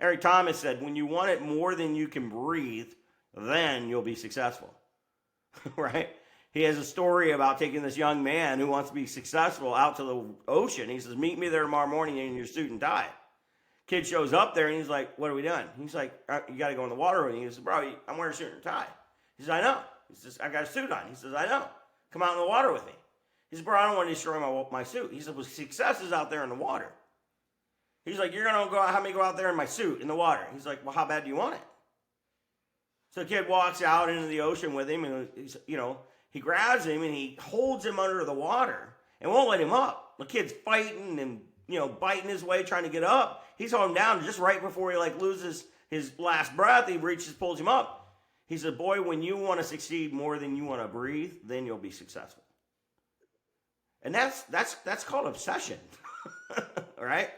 Eric Thomas said, when you want it more than you can breathe, then you'll be successful. Right? He has a story about taking this young man who wants to be successful out to the ocean. He says, meet me there tomorrow morning in your suit and tie. Kid shows up there and he's like, what are we doing? He's like, you got to go in the water with me. He says, bro, I'm wearing a suit and tie. He says, I know. He says, I got a suit on. He says, I know. Come out in the water with me. He says, bro, I don't want to destroy my suit. He said, well, success is out there in the water. He's like, you're going to have me go out there in my suit in the water. He's like, well, how bad do you want it? So the kid walks out into the ocean with him, and he's, he grabs him and he holds him under the water and won't let him up. The kid's fighting and, biting his way, trying to get up. He's holding him down just right before he loses his last breath. He reaches, pulls him up. He said, boy, when you want to succeed more than you want to breathe, then you'll be successful. And that's called obsession, right?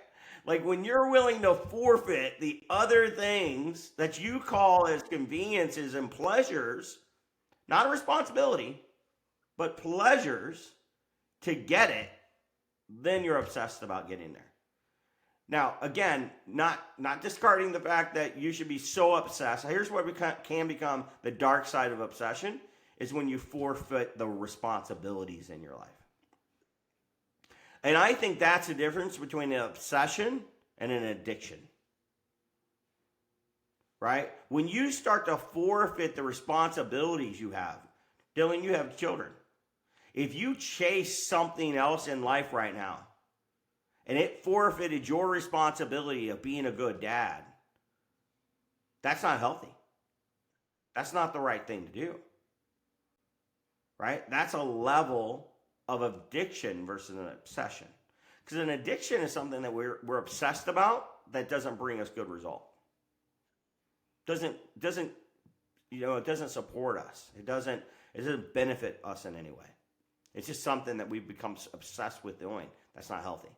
Like when you're willing to forfeit the other things that you call as conveniences and pleasures, not a responsibility, but pleasures to get it, then you're obsessed about getting there. Now, again, not discarding the fact that you should be so obsessed. Here's what can become the dark side of obsession is when you forfeit the responsibilities in your life. And I think that's the difference between an obsession and an addiction. Right? When you start to forfeit the responsibilities you have, Dylan, you have children. If you chase something else in life right now, and it forfeited your responsibility of being a good dad, that's not healthy. That's not the right thing to do. Right? That's a level of addiction versus an obsession. Because an addiction is something that we're obsessed about that doesn't bring us good result. It doesn't support us. It doesn't benefit us in any way. It's just something that we've become obsessed with doing. That's not healthy.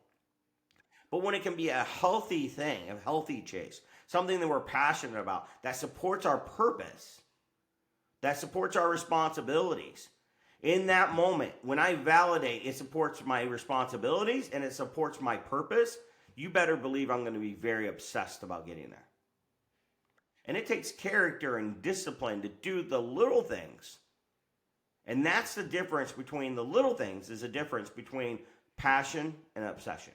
But when it can be a healthy thing, a healthy chase, something that we're passionate about, that supports our purpose, that supports our responsibilities, in that moment, when I validate it supports my responsibilities and it supports my purpose, you better believe I'm going to be very obsessed about getting there. And it takes character and discipline to do the little things. And that's the difference between the little things is the difference between passion and obsession.